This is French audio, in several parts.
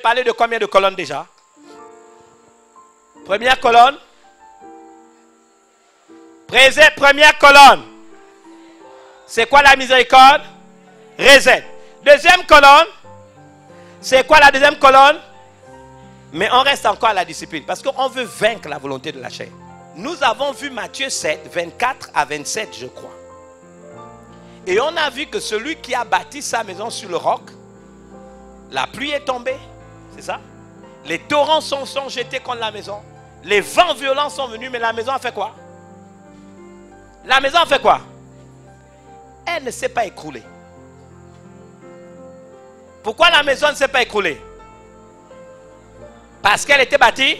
parlé de combien de colonnes déjà? Première colonne. Première colonne. C'est quoi la miséricorde? Réserve. Deuxième colonne. C'est quoi la deuxième colonne? Mais on reste encore à la discipline. Parce qu'on veut vaincre la volonté de la chair. Nous avons vu Matthieu 7, 24 à 27, je crois. Et on a vu que celui qui a bâti sa maison sur le roc, la pluie est tombée. C'est ça? Les torrents sont jetés contre la maison. Les vents violents sont venus, mais la maison a fait quoi? La maison a fait quoi? Elle ne s'est pas écroulée. Pourquoi la maison ne s'est pas écroulée? Parce qu'elle était bâtie.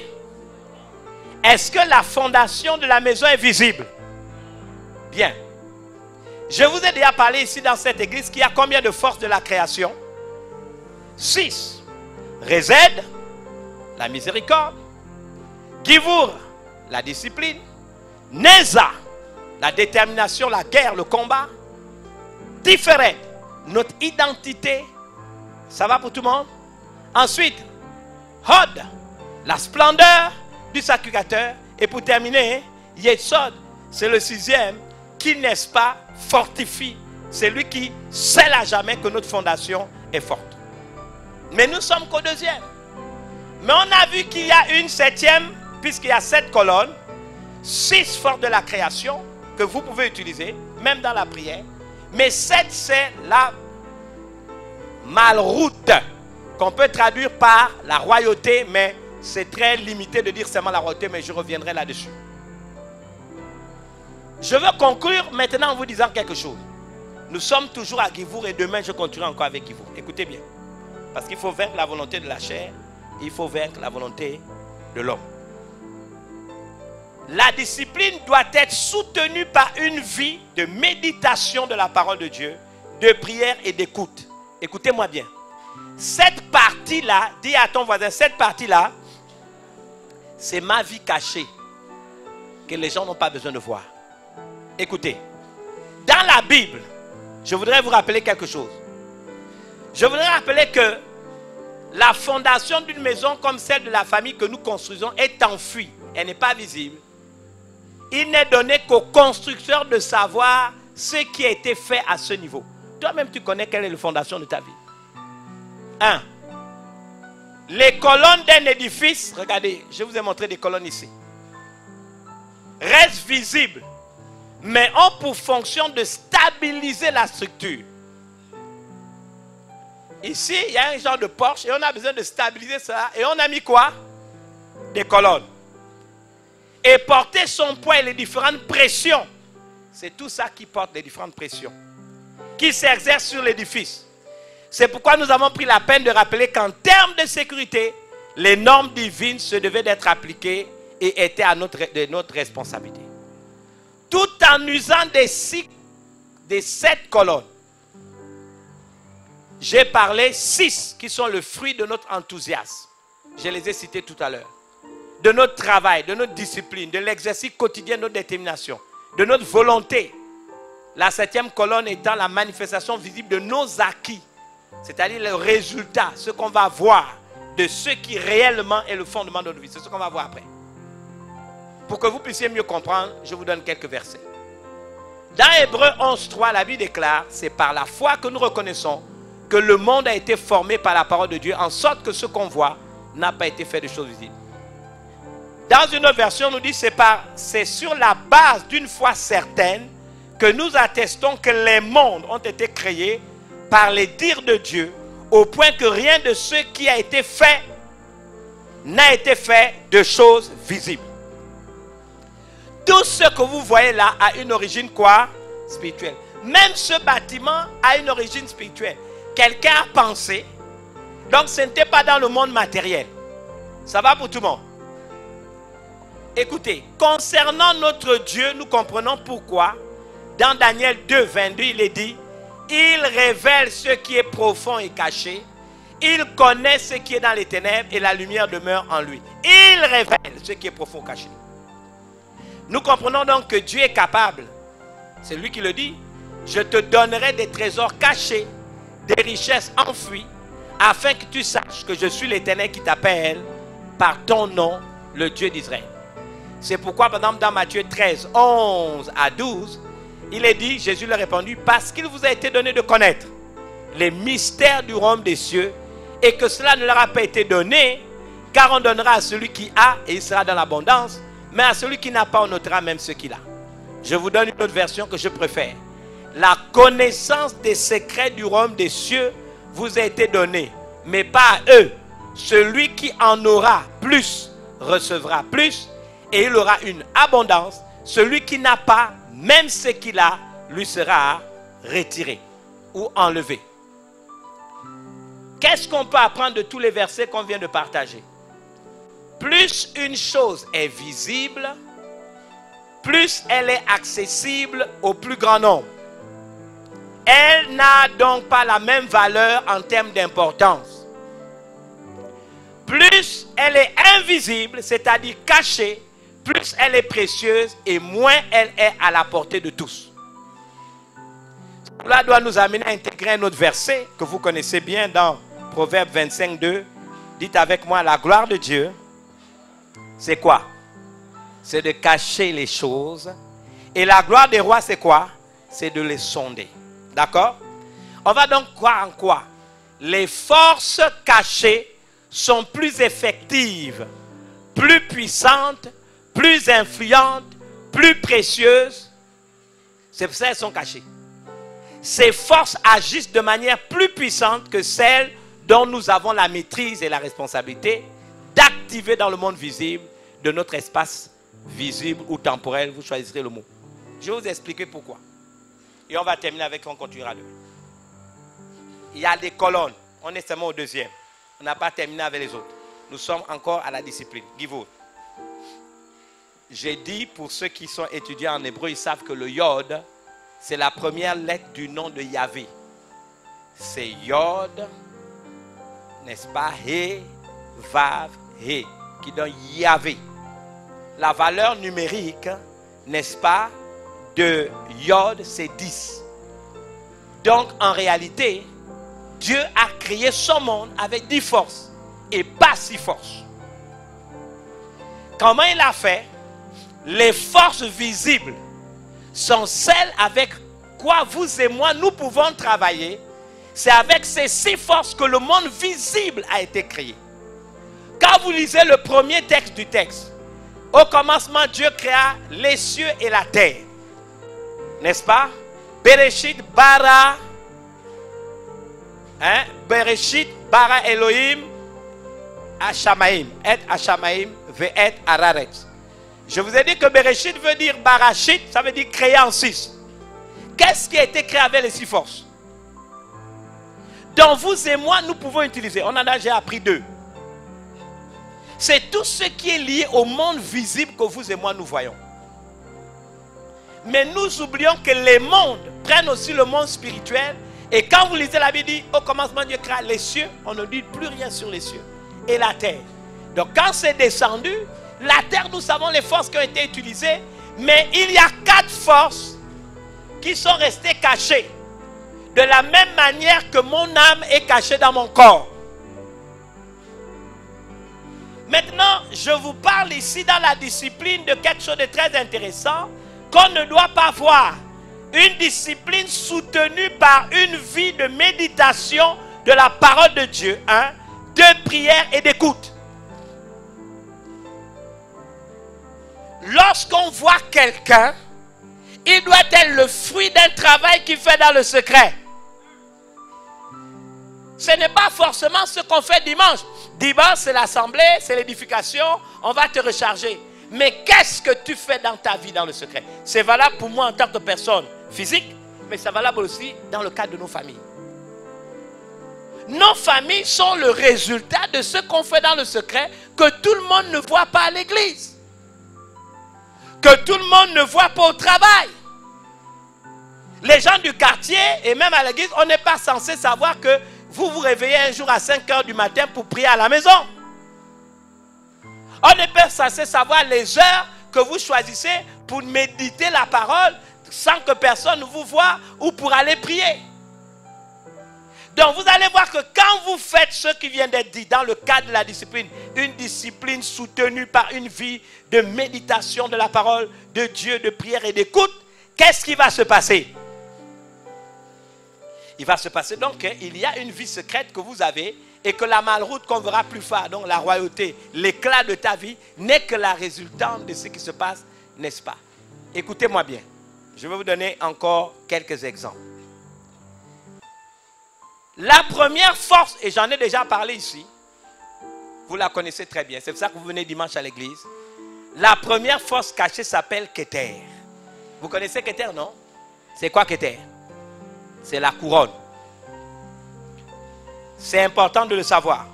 Est-ce que la fondation de la maison est visible? Bien. Je vous ai déjà parlé ici dans cette église qu'il y a combien de forces de la création? 6. Rézède, la miséricorde. Givour, la discipline. Neza, la détermination, la guerre, le combat. Tiferet, notre identité. Ça va pour tout le monde? Ensuite, Hod, la splendeur du sacrificateur. Et pour terminer, Yesod, c'est le 6e qui, n'est-ce pas, fortifie. C'est lui qui scelle à jamais que notre fondation est forte. Mais nous sommes qu'au 2e. Mais on a vu qu'il y a une 7e, puisqu'il y a 7 colonnes, 6 forces de la création que vous pouvez utiliser, même dans la prière. Mais 7, c'est la malroute, qu'on peut traduire par la royauté, mais c'est très limité de dire seulement la royauté, mais je reviendrai là-dessus. Je veux conclure maintenant en vous disant quelque chose. Nous sommes toujours à Givour et demain je continuerai encore avec Givour. Écoutez bien. Parce qu'il faut vaincre la volonté de la chair, il faut vaincre la volonté de l'homme. La discipline doit être soutenue par une vie de méditation de la parole de Dieu, de prière et d'écoute. Écoutez-moi bien. Cette partie-là, dis à ton voisin, cette partie-là, c'est ma vie cachée que les gens n'ont pas besoin de voir. Écoutez, dans la Bible, je voudrais vous rappeler quelque chose. Je voudrais rappeler que la fondation d'une maison comme celle de la famille que nous construisons est enfuie. Elle n'est pas visible. Il n'est donné qu'au constructeur de savoir ce qui a été fait à ce niveau. Toi-même, tu connais quelle est la fondation de ta vie. 1. Les colonnes d'un édifice, regardez, je vous ai montré des colonnes ici, restent visibles, mais ont pour fonction de stabiliser la structure. Ici, il y a un genre de porche et on a besoin de stabiliser ça. Et on a mis quoi? Des colonnes. Et porter son poids et les différentes pressions. C'est tout ça qui porte les différentes pressions, qui s'exercent sur l'édifice. C'est pourquoi nous avons pris la peine de rappeler qu'en termes de sécurité, les normes divines se devaient d'être appliquées et étaient de notre responsabilité. Tout en usant des 7 colonnes. J'ai parlé 6 qui sont le fruit de notre enthousiasme. Je les ai cités tout à l'heure. De notre travail, de notre discipline, de l'exercice quotidien de notre détermination, de notre volonté. La 7e colonne étant la manifestation visible de nos acquis. C'est-à-dire le résultat, ce qu'on va voir de ce qui réellement est le fondement de notre vie. C'est ce qu'on va voir après. Pour que vous puissiez mieux comprendre, je vous donne quelques versets. Dans Hébreux 11.3, la Bible déclare, c'est par la foi que nous reconnaissons que le monde a été formé par la parole de Dieu, en sorte que ce qu'on voit n'a pas été fait de choses visibles. Dans une autre version, on nous dit, c'est sur la base d'une foi certaine que nous attestons que les mondes ont été créés par les dires de Dieu, au point que rien de ce qui a été fait n'a été fait de choses visibles. Tout ce que vous voyez là a une origine quoi? Spirituelle. Même ce bâtiment a une origine spirituelle. Quelqu'un a pensé. Donc ce n'était pas dans le monde matériel. Ça va pour tout le monde? Écoutez, concernant notre Dieu, nous comprenons pourquoi dans Daniel 2, 22, il est dit, il révèle ce qui est profond et caché. Il connaît ce qui est dans les ténèbres et la lumière demeure en lui. Il révèle ce qui est profond et caché. Nous comprenons donc que Dieu est capable. C'est lui qui le dit. Je te donnerai des trésors cachés, des richesses enfouies, afin que tu saches que je suis l'Éternel qui t'appelle par ton nom, le Dieu d'Israël. C'est pourquoi, par exemple, dans Matthieu 13, 11 à 12, il est dit, Jésus leur a répondu, parce qu'il vous a été donné de connaître les mystères du royaume des cieux, et que cela ne leur a pas été donné, car on donnera à celui qui a, et il sera dans l'abondance, mais à celui qui n'a pas, on ôtera même ce qu'il a. Je vous donne une autre version que je préfère. La connaissance des secrets du royaume des cieux vous a été donnée, mais pas à eux. Celui qui en aura plus recevra plus, et il aura une abondance. Celui qui n'a pas, même ce qu'il a, lui sera retiré ou enlevé. Qu'est-ce qu'on peut apprendre de tous les versets qu'on vient de partager? Plus une chose est visible, plus elle est accessible au plus grand nombre. Elle n'a donc pas la même valeur en termes d'importance. Plus elle est invisible, c'est-à-dire cachée, plus elle est précieuse et moins elle est à la portée de tous. Cela doit nous amener à intégrer un autre verset que vous connaissez bien dans Proverbe 25, 2. Dites avec moi, la gloire de Dieu, c'est quoi? C'est de cacher les choses. Et la gloire des rois, c'est quoi? C'est de les sonder. D'accord? On va donc croire en quoi? Les forces cachées sont plus effectives, plus puissantes, plus influentes, plus précieuses. C'est pour ça qu'elles sont cachées. Ces forces agissent de manière plus puissante que celles dont nous avons la maîtrise et la responsabilité d'activer dans le monde visible de notre espace visible ou temporel. Vous choisirez le mot. Je vais vous expliquer pourquoi. Et on va terminer avec, on continuera demain. Il y a des colonnes. On est seulement au deuxième. On n'a pas terminé avec les autres. Nous sommes encore à la discipline. Give out. J'ai dit, pour ceux qui sont étudiants en hébreu, ils savent que le yod, c'est la première lettre du nom de Yahvé. C'est yod, n'est-ce pas? He, vav, he, qui donne Yahvé. La valeur numérique, n'est-ce pas, de yod, c'est 10. Donc, en réalité, Dieu a créé son monde avec 10 forces et pas 6 forces. Comment il a fait? Les forces visibles sont celles avec quoi vous et moi nous pouvons travailler. C'est avec ces 6 forces que le monde visible a été créé. Quand vous lisez le premier texte du texte, au commencement Dieu créa les cieux et la terre. N'est-ce pas? Bereshit bara, Bereshit bara Elohim Hashamaim, et Hashamaim ve et Araret. Je vous ai dit que Bereshit veut dire Barashit, ça veut dire créer en 6. Qu'est-ce qui a été créé avec les 6 forces? Donc vous et moi, nous pouvons utiliser. On en a déjà appris 2. C'est tout ce qui est lié au monde visible que vous et moi nous voyons. Mais nous oublions que les mondes prennent aussi le monde spirituel. Et quand vous lisez la Bible, dit au commencement Dieu créa les cieux, on ne dit plus rien sur les cieux. Et la terre. Donc quand c'est descendu, la terre, nous savons les forces qui ont été utilisées. Mais il y a 4 forces qui sont restées cachées. De la même manière que mon âme est cachée dans mon corps. Maintenant, je vous parle ici dans la discipline de quelque chose de très intéressant qu'on ne doit pas voir. Une discipline soutenue par une vie de méditation de la parole de Dieu, de prière et d'écoute. Lorsqu'on voit quelqu'un, il doit être le fruit d'un travail qu'il fait dans le secret. Ce n'est pas forcément ce qu'on fait dimanche. Dimanche, c'est l'assemblée, c'est l'édification, on va te recharger. Mais qu'est-ce que tu fais dans ta vie dans le secret? C'est valable pour moi en tant que personne physique, mais c'est valable aussi dans le cadre de nos familles. Nos familles sont le résultat de ce qu'on fait dans le secret que tout le monde ne voit pas à l'église. Que tout le monde ne voit pas au travail. Les gens du quartier et même à l'église, on n'est pas censé savoir que vous vous réveillez un jour à 5 h du matin pour prier à la maison. On n'est pas censé savoir les heures que vous choisissez pour méditer la parole sans que personne ne vous voie ou pour aller prier. Donc vous allez voir que quand vous faites ce qui vient d'être dit dans le cadre de la discipline, une discipline soutenue par une vie de méditation de la parole de Dieu, de prière et d'écoute, qu'est-ce qui va se passer? Il va se passer donc qu'il y a une vie secrète que vous avez et que la malroute qu'on verra plus tard, donc la royauté, l'éclat de ta vie, n'est que la résultante de ce qui se passe, n'est-ce pas? Écoutez-moi bien. Je vais vous donner encore quelques exemples. La première force, et j'en ai déjà parlé ici, vous la connaissez très bien, c'est pour ça que vous venez dimanche à l'église. La première force cachée s'appelle Keter. Vous connaissez Keter, non? C'est quoi Keter? C'est la couronne. C'est important de le savoir.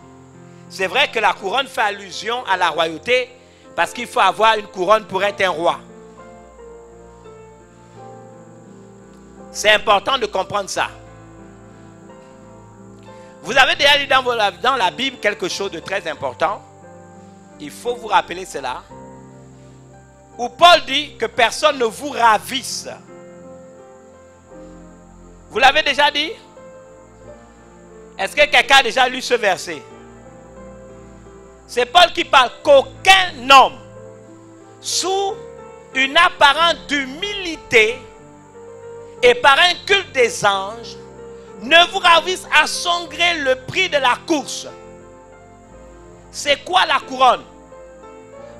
C'est vrai que la couronne fait allusion à la royauté parce qu'il faut avoir une couronne pour être un roi. C'est important de comprendre ça. Vous avez déjà lu dans la Bible quelque chose de très important. Il faut vous rappeler cela. Où Paul dit que personne ne vous ravisse. Vous l'avez déjà dit? Est-ce que quelqu'un a déjà lu ce verset? C'est Paul qui parle qu'aucun homme, sous une apparente humilité et par un culte des anges, ne vous ravisse à son gré le prix de la course. C'est quoi la couronne?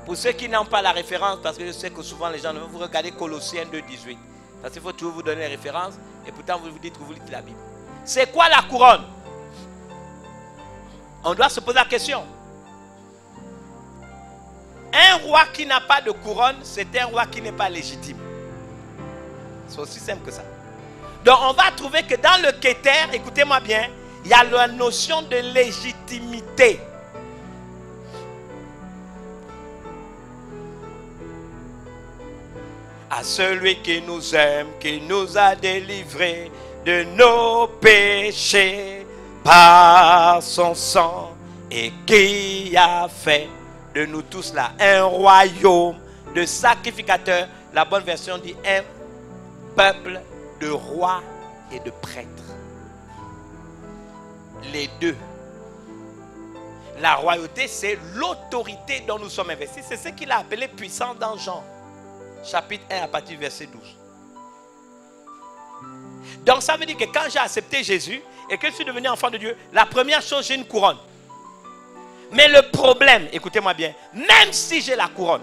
Pour ceux qui n'ont pas la référence, parce que je sais que souvent les gens, vous regardez Colossiens 2,18. Parce qu'il faut toujours vous donner les références, et pourtant vous vous dites que vous lisez la Bible. C'est quoi la couronne? On doit se poser la question. Un roi qui n'a pas de couronne, c'est un roi qui n'est pas légitime. C'est aussi simple que ça. Donc on va trouver que dans le Keter, écoutez-moi bien, il y a la notion de légitimité. À celui qui nous aime, qui nous a délivrés de nos péchés par son sang et qui a fait de nous tous là un royaume de sacrificateurs. La bonne version dit un peuple de rois et de prêtres. Les deux. La royauté, c'est l'autorité dont nous sommes investis. C'est ce qu'il a appelé puissance dans Jean, chapitre 1 à partir du verset 12. Donc ça veut dire que quand j'ai accepté Jésus et que je suis devenu enfant de Dieu, la première chose, j'ai une couronne. Mais le problème, écoutez-moi bien, même si j'ai la couronne,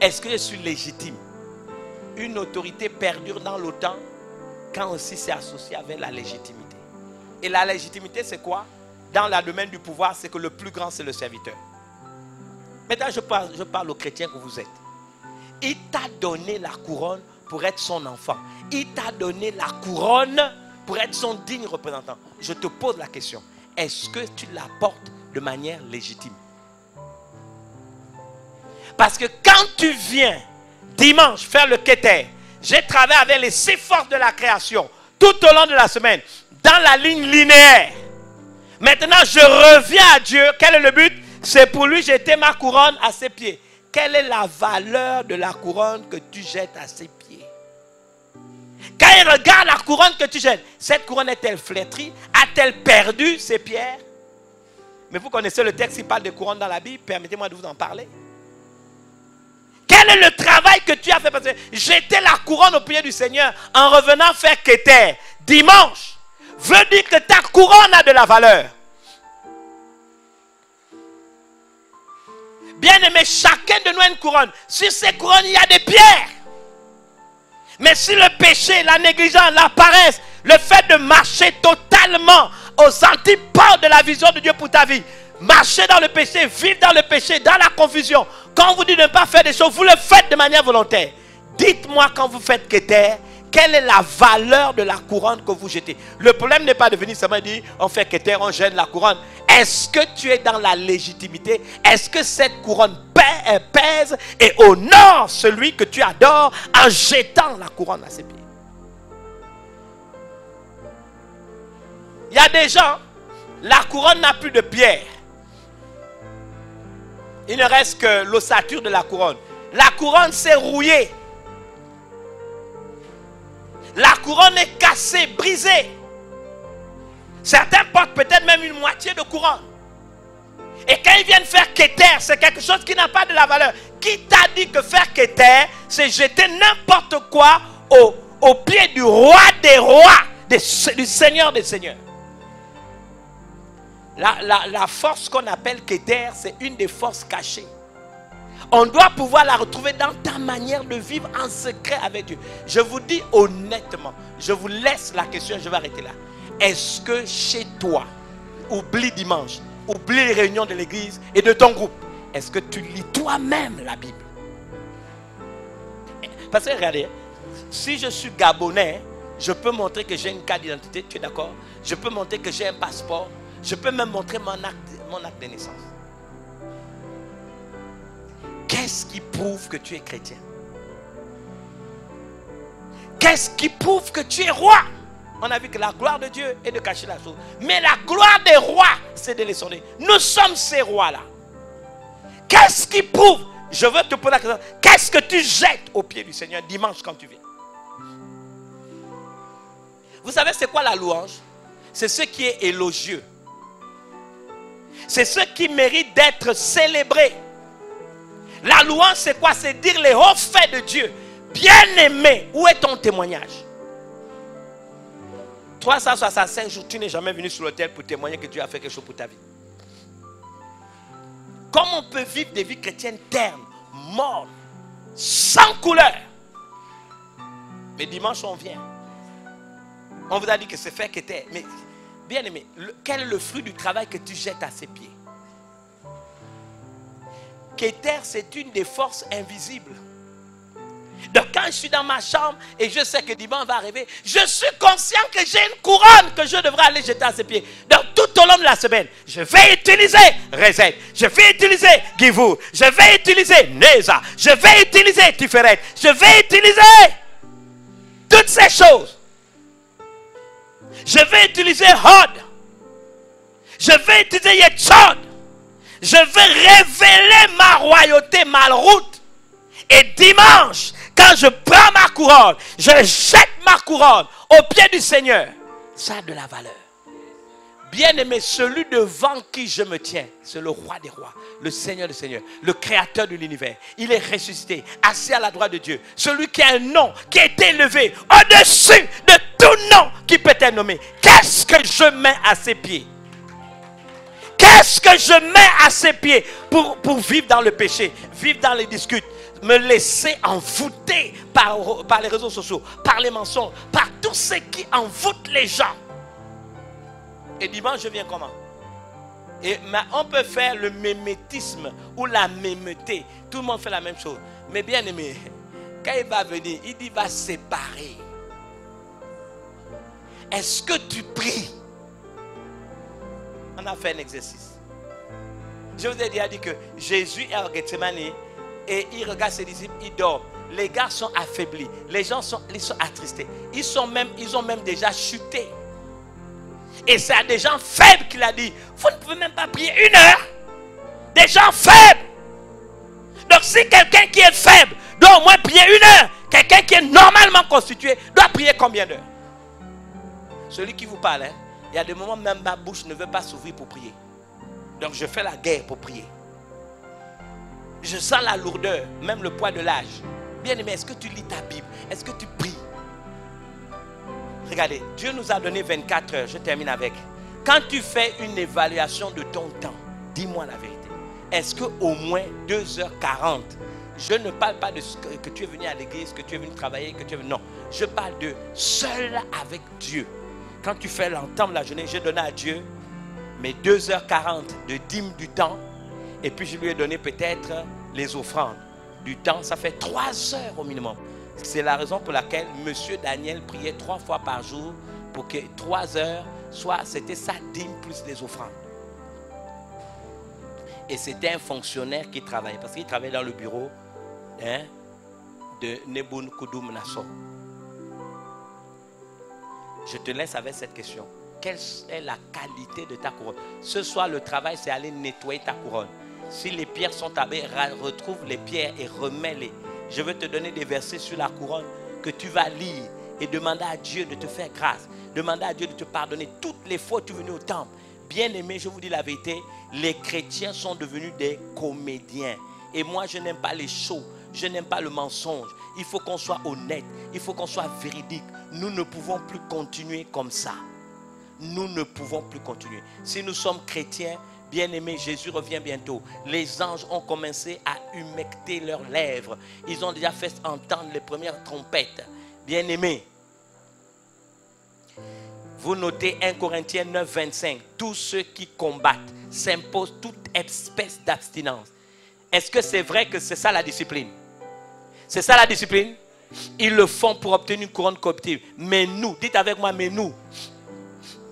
est-ce que je suis légitime? Une autorité perdure dans le temps quand aussi c'est associé avec la légitimité. Et la légitimité, c'est quoi? Dans le domaine du pouvoir, c'est que le plus grand, c'est le serviteur. Maintenant, je parle aux chrétiens que vous êtes. Il t'a donné la couronne pour être son enfant. Il t'a donné la couronne pour être son digne représentant. Je te pose la question. Est-ce que tu la portes de manière légitime? Parce que quand tu viens dimanche faire le Keter, j'ai travaillé avec les 6 forces de la création tout au long de la semaine, dans la ligne linéaire. Maintenant, je reviens à Dieu. Quel est le but? C'est pour lui jeter ma couronne à ses pieds. Quelle est la valeur de la couronne que tu jettes à ses pieds? Quand il regarde la couronne que tu jettes, cette couronne est-elle flétrie? A-t-elle perdu ses pierres? Mais vous connaissez le texte qui parle de couronne dans la Bible. Permettez-moi de vous en parler. Quel est le travail que tu as fait? Parce que jeter la couronne au pied du Seigneur en revenant faire Keter dimanche veut dire que ta couronne a de la valeur. Bien aimé, chacun de nous a une couronne. Sur ces couronnes, il y a des pierres. Mais si le péché, la négligence, la paresse, le fait de marcher totalement aux antipodes de la vision de Dieu pour ta vie, marcher dans le péché, vivre dans le péché, dans la confusion, quand on vous dit de ne pas faire des choses, vous le faites de manière volontaire. Dites-moi quand vous faites Keter, quelle est la valeur de la couronne que vous jetez? Le problème n'est pas de venir seulement dire, on fait Keter, on jette la couronne. Est-ce que tu es dans la légitimité? Est-ce que cette couronne pèse et honore celui que tu adores en jetant la couronne à ses pieds? Il y a des gens, la couronne n'a plus de pierre. Il ne reste que l'ossature de la couronne. La couronne s'est rouillée. La couronne est cassée, brisée. Certains portent peut-être même une moitié de couronne. Et quand ils viennent faire Keter, c'est quelque chose qui n'a pas de la valeur. Qui t'a dit que faire Keter, c'est jeter n'importe quoi au pied du roi des rois, du Seigneur des seigneurs? La force qu'on appelle Keter, c'est une des forces cachées. On doit pouvoir la retrouver dans ta manière de vivre en secret avec Dieu. Je vous dis honnêtement, je vous laisse la question, je vais arrêter là. Est-ce que chez toi, oublie dimanche, oublie les réunions de l'église et de ton groupe, est-ce que tu lis toi-même la Bible? Parce que regardez, si je suis gabonais, je peux montrer que j'ai une carte d'identité, tu es d'accord? Je peux montrer que j'ai un passeport, je peux même montrer mon acte de naissance. Qu'est-ce qui prouve que tu es chrétien? Qu'est-ce qui prouve que tu es roi? On a vu que la gloire de Dieu est de cacher la chose. Mais la gloire des rois, c'est de les sonder. Nous sommes ces rois-là. Qu'est-ce qui prouve? Je veux te poser la question. Qu'est-ce que tu jettes au pied du Seigneur dimanche quand tu viens? Vous savez c'est quoi la louange? C'est ce qui est élogieux. C'est ce qui mérite d'être célébré. La louange, c'est quoi? C'est dire les hauts faits de Dieu. Bien-aimé, où est ton témoignage? 365 jours, tu n'es jamais venu sur l'autel pour témoigner que Dieu a fait quelque chose pour ta vie. Comment on peut vivre des vies chrétiennes ternes, mornes, sans couleur? Mais dimanche, on vient. On vous a dit que c'est fait qu'était. Mais bien-aimé, quel est le fruit du travail que tu jettes à ses pieds? Keter, c'est une des forces invisibles. Donc quand je suis dans ma chambre et je sais que dimanche va arriver, je suis conscient que j'ai une couronne que je devrais aller jeter à ses pieds. Donc tout au long de la semaine, je vais utiliser Reset, je vais utiliser Givou, je vais utiliser Neza, je vais utiliser Tiferet, je vais utiliser toutes ces choses. Je vais utiliser Hod, je vais utiliser Yetzod. Je vais révéler ma royauté, ma route. Et dimanche, quand je prends ma couronne, je jette ma couronne au pied du Seigneur. Ça a de la valeur. Bien-aimé, celui devant qui je me tiens, c'est le roi des rois, le Seigneur des seigneurs, le créateur de l'univers. Il est ressuscité, assis à la droite de Dieu. Celui qui a un nom, qui a été élevé au-dessus de tout nom qui peut être nommé. Qu'est-ce que je mets à ses pieds? Qu'est-ce que je mets à ses pieds pour vivre dans le péché, vivre dans les disputes, me laisser envoûter par les réseaux sociaux, par les mensonges, par tout ce qui envoûte les gens? Et dimanche, je viens comment? Et on peut faire le mémétisme ou la mémeté. Tout le monde fait la même chose. Mais bien aimé, quand il va venir, il dit il va séparer. Est-ce que tu pries? On a fait un exercice. Je vous ai déjà dit que Jésus est en Gethsemane et il regarde ses disciples, il dort. Les gars sont affaiblis, les gens sont attristés. Ils ont même déjà chuté. Et c'est à des gens faibles qu'il a dit, vous ne pouvez même pas prier 1 heure. Des gens faibles. Donc si quelqu'un qui est faible doit au moins prier 1 heure, quelqu'un qui est normalement constitué doit prier combien d'heures? Celui qui vous parle, il y a des moments même ma bouche ne veut pas s'ouvrir pour prier. Donc je fais la guerre pour prier. Je sens la lourdeur, même le poids de l'âge. Bien aimé, est-ce que tu lis ta Bible? Est-ce que tu pries? Regardez, Dieu nous a donné 24 heures. Je termine avec. Quand tu fais une évaluation de ton temps, dis-moi la vérité. Est-ce qu'au moins 2h40, je ne parle pas de ce que tu es venu à l'église, que tu es venu travailler, que tu es venu... Non, je parle de seul avec Dieu. Quand tu fais l'entendre la journée, j'ai donné à Dieu mes 2h40 de dîme du temps. Et puis je lui ai donné peut-être les offrandes du temps. Ça fait 3 heures au minimum. C'est la raison pour laquelle M. Daniel priait 3 fois par jour. Pour que 3 heures, soit c'était sa dîme plus les offrandes. Et c'était un fonctionnaire qui travaillait. Parce qu'il travaillait dans le bureau de Nebun Koudoum Nassau. Je te laisse avec cette question. Quelle est la qualité de ta couronne? Ce soir, le travail, c'est aller nettoyer ta couronne. Si les pierres sont tombées, retrouve les pierres et remets-les. Je veux te donner des versets sur la couronne que tu vas lire et demander à Dieu de te faire grâce. Demander à Dieu de te pardonner toutes les fois que tu es venu au temple. Bien-aimé, je vous dis la vérité, les chrétiens sont devenus des comédiens. Et moi, je n'aime pas les shows, je n'aime pas le mensonge. Il faut qu'on soit honnête, il faut qu'on soit véridique. Nous ne pouvons plus continuer comme ça. Nous ne pouvons plus continuer. Si nous sommes chrétiens, bien-aimés, Jésus revient bientôt. Les anges ont commencé à humecter leurs lèvres. Ils ont déjà fait entendre les premières trompettes. Bien-aimés, vous notez 1 Corinthiens 9, 25. Tous ceux qui combattent s'imposent toute espèce d'abstinence. Est-ce que c'est vrai que c'est ça la discipline? C'est ça la discipline? Ils le font pour obtenir une couronne corruptible. Mais nous, dites avec moi, mais nous.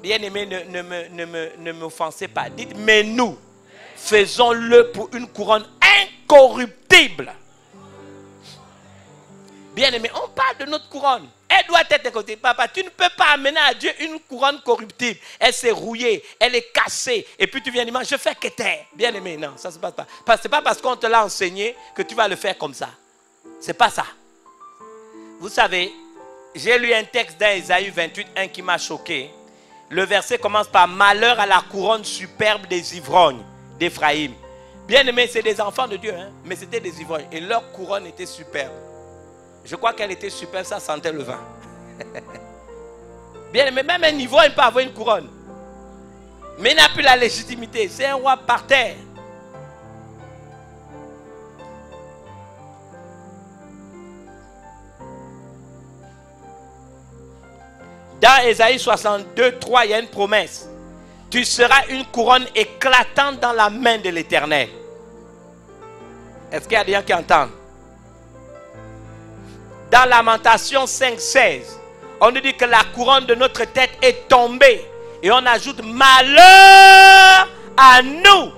Bien-aimés, ne m'offensez pas. Dites, mais nous, faisons-le pour une couronne incorruptible. Bien-aimés, on parle de notre couronne. Elle doit être incorruptible. Papa, tu ne peux pas amener à Dieu une couronne corruptible. Elle s'est rouillée, elle est cassée. Et puis tu viens dire, je fais que taire. Bien-aimé, non, ça ne se passe pas. Ce n'est pas parce qu'on te l'a enseigné que tu vas le faire comme ça. Ce n'est pas ça. Vous savez, j'ai lu un texte dans Ésaïe 28, 1 qui m'a choqué. Le verset commence par « Malheur à la couronne superbe des ivrognes d'Éphraïm ». Bien-aimé, c'est des enfants de Dieu, hein? Mais c'était des ivrognes. Et leur couronne était superbe. Je crois qu'elle était superbe, ça sentait le vin. Bien-aimé, même un ivrogne peut avoir une couronne. Mais il n'a plus la légitimité. C'est un roi par terre. Dans Ésaïe 62, 3, il y a une promesse. Tu seras une couronne éclatante dans la main de l'Éternel. Est-ce qu'il y a des gens qui entendent? Dans Lamentation 5, 16, on nous dit que la couronne de notre tête est tombée. Et on ajoute malheur à nous.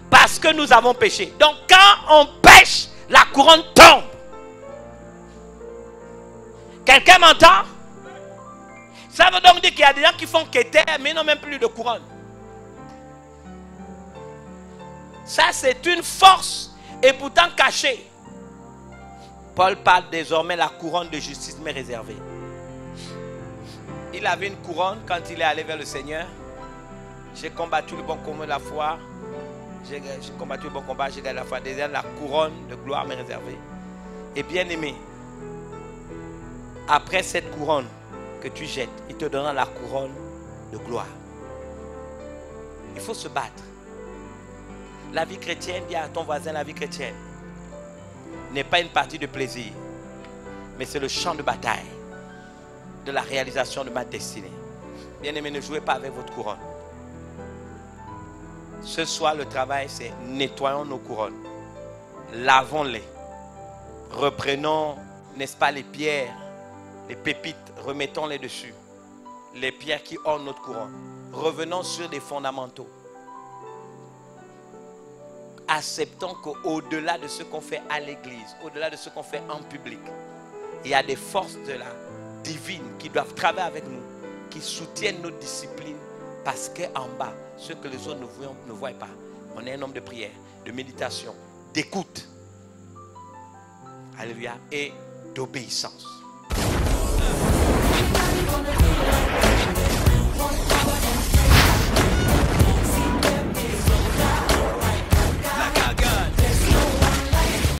Parce que nous avons péché. Donc quand on pêche, la couronne tombe. Quelqu'un m'entend? Ça veut donc dire qu'il y a des gens qui font qu'éter, mais n'ont même plus de couronne. Ça, c'est une force et pourtant cachée. Paul parle désormais de la couronne de justice mais réservée. Il avait une couronne quand il est allé vers le Seigneur. J'ai combattu le bon combat de la foi. J'ai combattu le bon combat, j'ai gagné la foi. Déjà la couronne de gloire mais réservée. Et bien aimé, après cette couronne que tu jettes, il te donnera la couronne de gloire. Il faut se battre. La vie chrétienne, dis à ton voisin, la vie chrétienne n'est pas une partie de plaisir, mais c'est le champ de bataille de la réalisation de ma destinée. Bien-aimés, ne jouez pas avec votre couronne. Ce soir, le travail, c'est nettoyons nos couronnes, lavons-les, reprenons, n'est-ce pas, les pierres, les pépites, remettons-les dessus, les pierres qui ornent notre couronne. Revenons sur des fondamentaux. Acceptons qu'au-delà de ce qu'on fait à l'église, au-delà de ce qu'on fait en public, il y a des forces de la divine qui doivent travailler avec nous, qui soutiennent nos disciplines, parce qu'en bas, ce que les autres ne voient pas, on est un homme de prière, de méditation, d'écoute, alléluia, et d'obéissance.